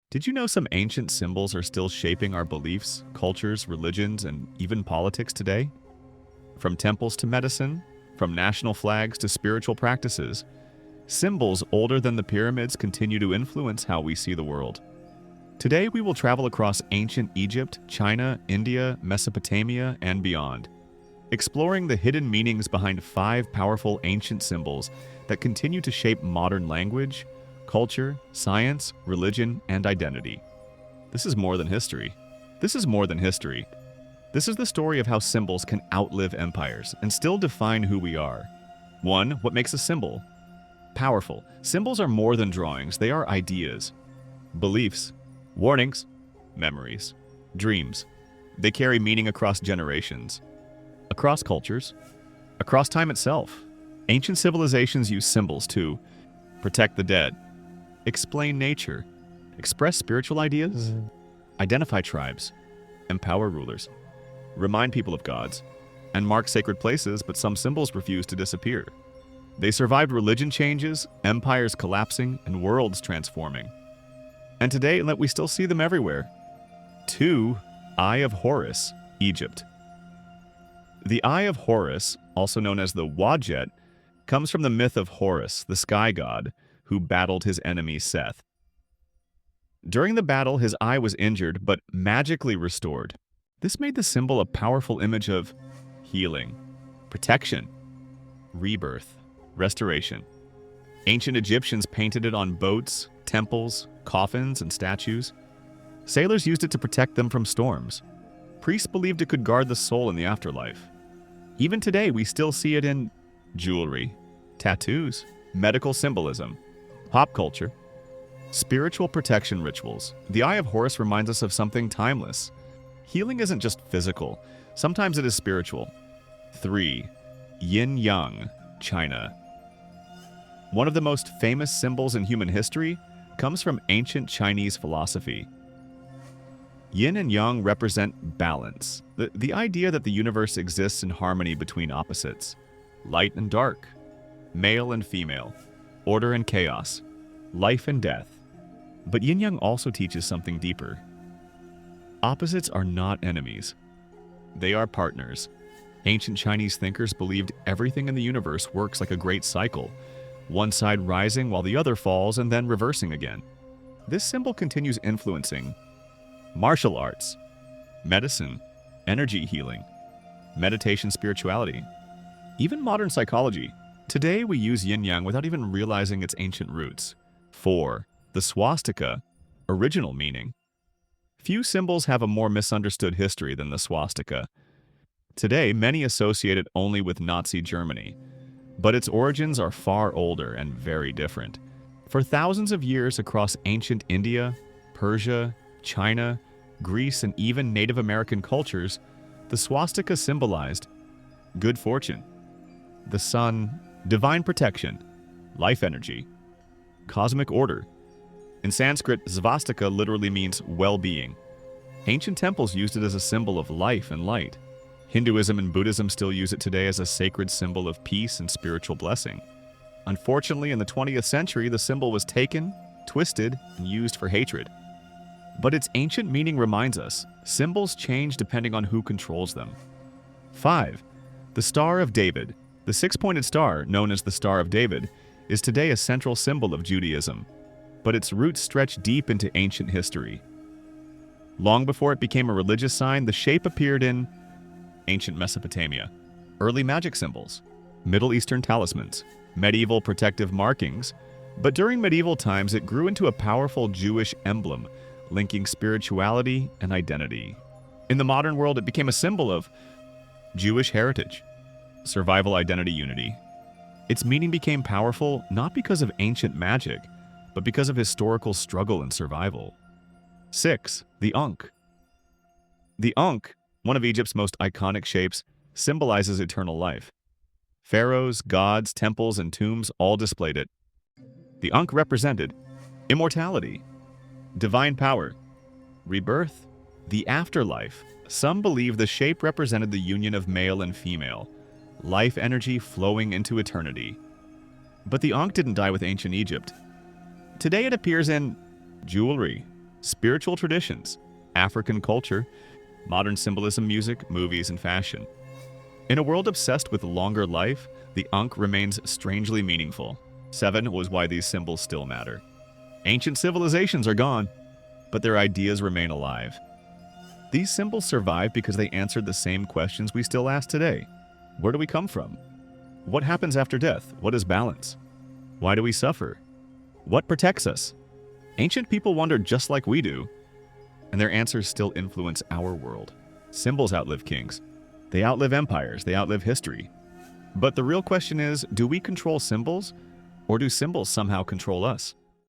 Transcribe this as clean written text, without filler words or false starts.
Did you know some ancient symbols are still shaping our beliefs, cultures, religions, and even politics today? From temples to medicine, from national flags to spiritual practices, symbols older than the pyramids continue to influence how we see the world. Today, we will travel across ancient Egypt, China, India, Mesopotamia, and beyond, exploring the hidden meanings behind 5 powerful ancient symbols that continue to shape modern language, culture, science, religion, and identity. This is more than history. This is more than history. This is the story of how symbols can outlive empires and still define who we are. 1. What makes a symbol? Powerful. Symbols are more than drawings, they are ideas. Beliefs, warnings, memories, dreams. They carry meaning across generations, across cultures, across time itself. Ancient civilizations use symbols to protect the dead, explain nature, express spiritual ideas, identify tribes, empower rulers, remind people of gods, and mark sacred places, but some symbols refuse to disappear. They survived religion changes, empires collapsing, and worlds transforming. And today, we still see them everywhere. 2. Eye of Horus, Egypt. The Eye of Horus, also known as the Wadjet, comes from the myth of Horus, the sky god, who battled his enemy Seth. During the battle, his eye was injured, but magically restored. This made the symbol a powerful image of healing, protection, rebirth, restoration. Ancient Egyptians painted it on boats, temples, coffins, and statues. Sailors used it to protect them from storms. Priests believed it could guard the soul in the afterlife. Even today, we still see it in jewelry, tattoos, medical symbolism, pop culture, spiritual protection rituals. The Eye of Horus reminds us of something timeless. Healing isn't just physical, sometimes it is spiritual. 3. Yin-Yang, China. One of the most famous symbols in human history comes from ancient Chinese philosophy. Yin and Yang represent balance, the idea that the universe exists in harmony between opposites, light and dark, male and female, order and chaos, life and death. But Yin-Yang also teaches something deeper. Opposites are not enemies. They are partners. Ancient Chinese thinkers believed everything in the universe works like a great cycle, one side rising while the other falls and then reversing again. This symbol continues influencing martial arts, medicine, energy healing, meditation spirituality, even modern psychology. Today we use yin-yang without even realizing its ancient roots. 4. The swastika, original meaning. Few symbols have a more misunderstood history than the swastika. Today, many associate it only with Nazi Germany, but its origins are far older and very different. For thousands of years across ancient India, Persia, China, Greece, and even Native American cultures, the swastika symbolized good fortune, the sun, divine protection, life energy, cosmic order. In Sanskrit, svastika literally means well-being. Ancient temples used it as a symbol of life and light. Hinduism and Buddhism still use it today as a sacred symbol of peace and spiritual blessing. Unfortunately, in the 20th century, the symbol was taken, twisted, and used for hatred. But its ancient meaning reminds us, symbols change depending on who controls them. 5. The Star of David. The 6-pointed star, known as the Star of David, is today a central symbol of Judaism, but its roots stretch deep into ancient history. Long before it became a religious sign, the shape appeared in ancient Mesopotamia, early magic symbols, Middle Eastern talismans, medieval protective markings, but during medieval times it grew into a powerful Jewish emblem, linking spirituality and identity. In the modern world, it became a symbol of Jewish heritage, survival, identity, unity. Its meaning became powerful not because of ancient magic, but because of historical struggle and survival. 6. The Ankh. The Ankh, one of Egypt's most iconic shapes, symbolizes eternal life. Pharaohs, gods, temples, and tombs all displayed it. The Ankh represented immortality, divine power, rebirth, the afterlife. Some believe the shape represented the union of male and female, life energy flowing into eternity. But the Ankh didn't die with ancient Egypt. Today it appears in jewelry, spiritual traditions, African culture, modern symbolism, music, movies, and fashion. In a world obsessed with longer life, the Ankh remains strangely meaningful. 7 was why these symbols still matter. Ancient civilizations are gone, but their ideas remain alive. These symbols survive because they answered the same questions we still ask today. Where do we come from? What happens after death? What is balance? Why do we suffer? What protects us? Ancient people wondered just like we do, and their answers still influence our world. Symbols outlive kings. They outlive empires. They outlive history. But the real question is, do we control symbols, or do symbols somehow control us?